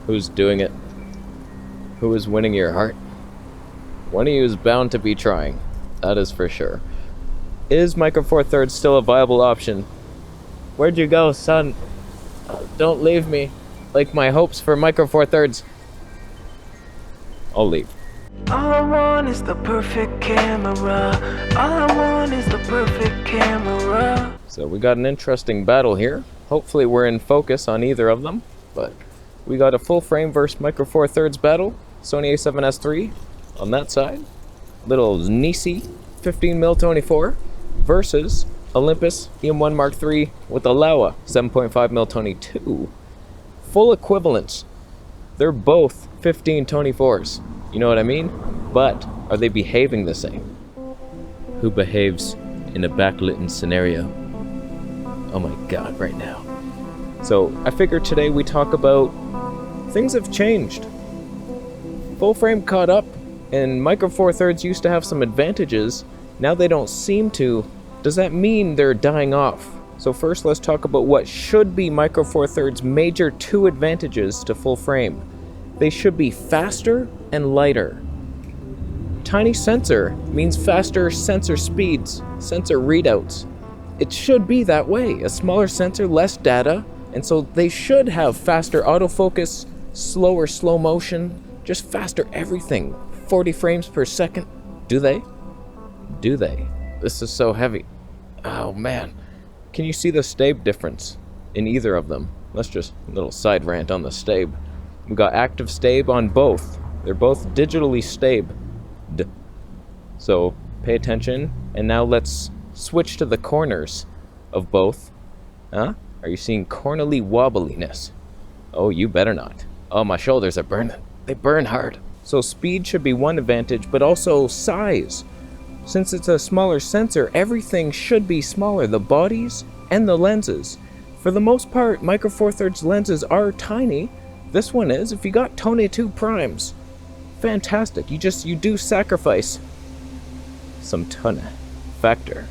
Who's doing it? Who is winning your heart? One of you is bound to be trying. That is for sure. Is Micro Four Thirds still a viable option? Where'd you go, son? Don't leave me. Like my hopes for Micro Four Thirds. I'll leave. All I want is the perfect camera. All I want is the perfect camera. So we got an interesting battle here. Hopefully we're in focus on either of them. But we got a full frame versus Micro Four Thirds battle. Sony A7S III on that side. Little Nisi 15mm 24 versus Olympus EM1 Mark III with a Laowa 7.5mm 22. Full equivalence. They're both 15-24s. You know what I mean? But are they behaving the same? Who behaves in a backlit scenario? Oh my god, right now. So I figured today we talk about things have changed. Full frame caught up, and Micro Four Thirds used to have some advantages. Now they don't seem to. Does that mean they're dying off? So first let's talk about what should be Micro Four Thirds' major two advantages to full frame. They should be faster and lighter. Tiny sensor means faster sensor speeds, sensor readouts. It should be that way. A smaller sensor, less data, and so they should have faster autofocus, slower slow motion, just faster everything. 40 frames per second. Do they? Do they? This is so heavy. Oh man. Can you see the stabe difference in either of them? Let's just a little side rant on the stabe. We got active stabe on both. They're both digitally stabbed. So pay attention. And now let's switch to the corners of both. Huh? Are you seeing cornerly wobbliness? Oh, you better not. Oh, my shoulders are burning. They burn hard. So speed should be one advantage, but also size. Since it's a smaller sensor, everything should be smaller. The bodies and the lenses. For the most part, Micro Four Thirds lenses are tiny. This one is. If you got Tone 2 primes, fantastic. You do sacrifice some ton factor.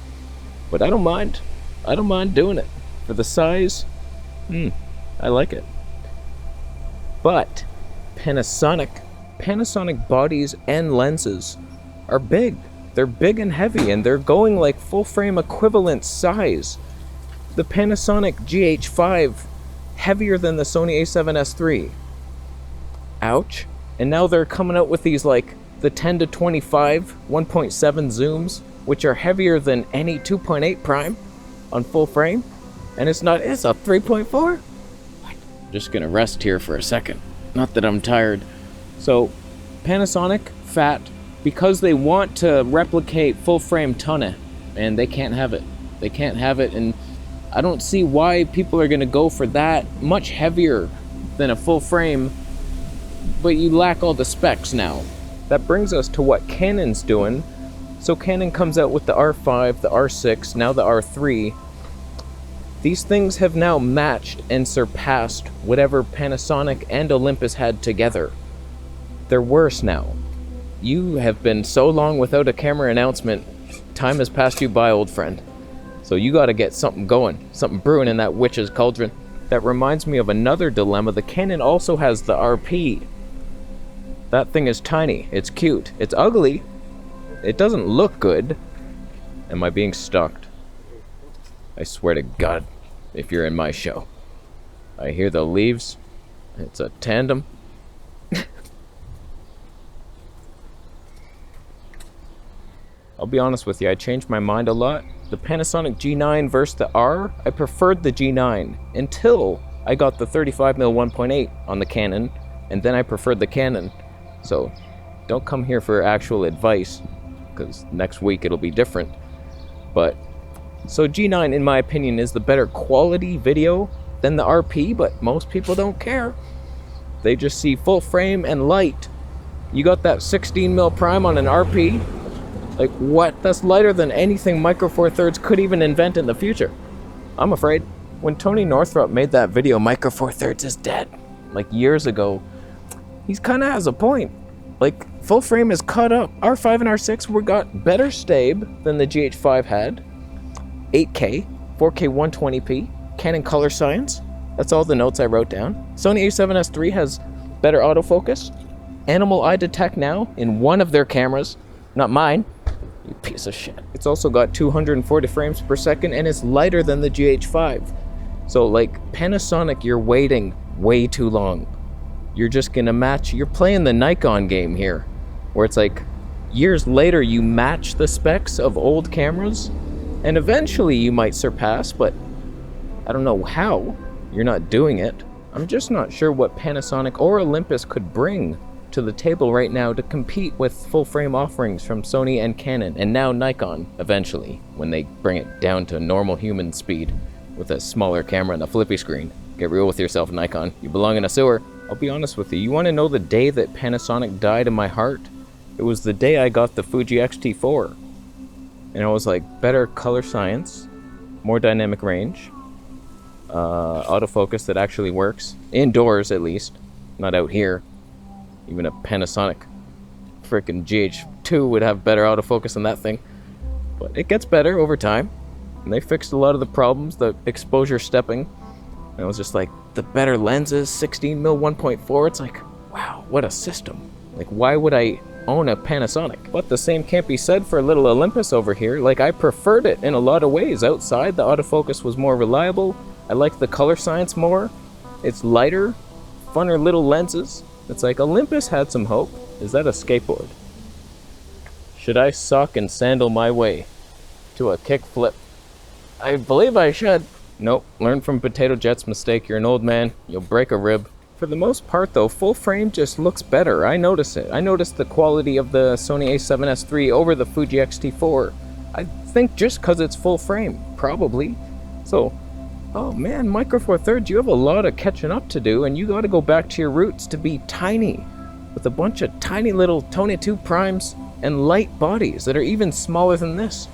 But I don't mind. I don't mind doing it. For the size, I like it. But Panasonic bodies and lenses are big. They're big and heavy, and they're going like full frame equivalent size. The Panasonic GH5 heavier than the Sony A7S III. Ouch. And now they're coming out with these like the 10 to 25 1.7 zooms, which are heavier than any 2.8 prime on full frame. And it's a 3.4? I'm just gonna rest here for a second. Not that I'm tired. So Panasonic, fat, because they want to replicate full frame Tone, and they can't have it. They can't have it, and I don't see why people are going to go for that much heavier than a full frame, but you lack all the specs now. That brings us to what Canon's doing. So Canon comes out with the R5, the R6, now the R3. These things have now matched and surpassed whatever Panasonic and Olympus had together. They're worse now. You have been so long without a camera announcement, time has passed you by, old friend. So you gotta get something going, something brewing in that witch's cauldron. That reminds me of another dilemma. The Canon also has the RP. That thing is tiny, it's cute, it's ugly, it doesn't look good. Am I being stalked? I swear to God, if you're in my show. I hear the leaves, it's a tandem. I'll be honest with you, I changed my mind a lot. The Panasonic G9 versus the R, I preferred the G9 until I got the 35mm 1.8 on the Canon, and then I preferred the Canon. So don't come here for actual advice, because next week it'll be different. But so G9, in my opinion, is the better quality video than the RP, but most people don't care. They just see full frame and light. You got that 16mm prime on an RP. Like, what? That's lighter than anything Micro Four Thirds could even invent in the future. I'm afraid. When Tony Northrup made that video, Micro Four Thirds is dead, like years ago, he kind of has a point. Like, full frame is caught up. R5 and R6 we got better stabe than the GH5 had. 8K, 4K 120p, Canon color science. That's all the notes I wrote down. Sony A7S III has better autofocus, animal eye detect now in one of their cameras, not mine, you piece of shit. It's also got 240 frames per second and it's lighter than the GH5. So like Panasonic, you're waiting way too long. You're just gonna match, you're playing the Nikon game here, where it's like years later you match the specs of old cameras and eventually you might surpass, but I don't know how. You're not doing it. I'm just not sure what Panasonic or Olympus could bring to the table right now to compete with full-frame offerings from Sony and Canon, and now Nikon, eventually, when they bring it down to normal human speed with a smaller camera and a flippy screen. Get real with yourself, Nikon. You belong in a sewer. I'll be honest with you. You want to know the day that Panasonic died in my heart? It was the day I got the Fuji X-T4. And I was like, better color science, more dynamic range, autofocus that actually works, indoors at least, not out here. Even a Panasonic freaking GH2 would have better autofocus than that thing. But it gets better over time. And they fixed a lot of the problems, the exposure stepping. And I was just like, the better lenses, 16mm 1.4, it's like, wow, what a system. Like, why would I own a Panasonic? But the same can't be said for little Olympus over here. Like, I preferred it in a lot of ways. Outside, the autofocus was more reliable. I liked the color science more. It's lighter, funner little lenses. It's like Olympus had some hope. Is that a skateboard? Should I sock and sandal my way to a kick flip? I believe I should. Nope, learn from Potato Jet's mistake. You're an old man, you'll break a rib. For the most part though, full frame just looks better. I notice it. I noticed the quality of the Sony A7S III over the Fuji X-T4. I think just because it's full frame, probably. So, oh man, Micro Four Thirds, you have a lot of catching up to do, and you gotta go back to your roots to be tiny, with a bunch of tiny little 22 primes and light bodies that are even smaller than this,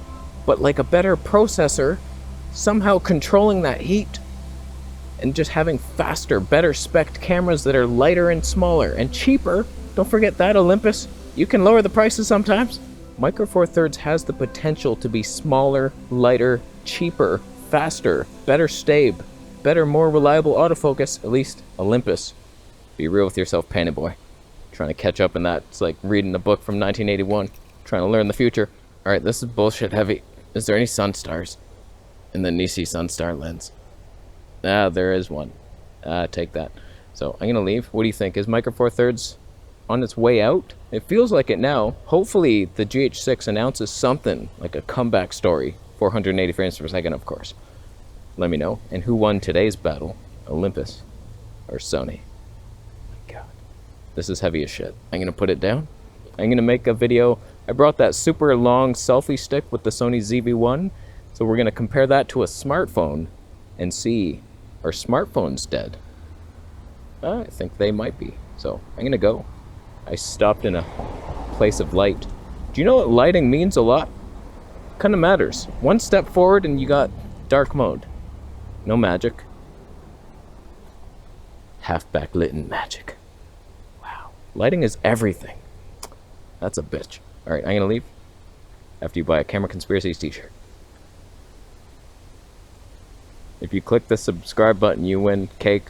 but like a better processor, somehow controlling that heat, and just having faster, better spec'd cameras that are lighter and smaller, and cheaper. Don't forget that, Olympus. You can lower the prices sometimes. Micro Four Thirds has the potential to be smaller, lighter, cheaper, faster, better stabe, better, more reliable autofocus, at least Olympus. Be real with yourself, Panty Boy. Trying to catch up in that. It's like reading a book from 1981. Trying to learn the future. Alright, this is bullshit heavy. Is there any sun stars in the Nisi Sunstar lens? Ah, there is one. Take that. So, I'm gonna leave. What do you think? Is Micro Four Thirds on its way out? It feels like it now. Hopefully, the GH6 announces something, like a comeback story. 480 frames per second, of course. Let me know. And who won today's battle? Olympus or Sony? God, this is heavy as shit. I'm gonna put it down. I'm gonna make a video. I brought that super long selfie stick with the Sony ZV-1, so we're gonna compare that to a smartphone and see, are smartphones dead? I think they might be. So I'm gonna go. I stopped in a place of light. Do you know what lighting means a lot? Kind of matters. One step forward and you got dark mode. No magic. Half backlit and magic. Wow. Lighting is everything. That's a bitch. Alright, I'm gonna leave after you buy a Camera Conspiracies t-shirt. If you click the subscribe button, you win cake.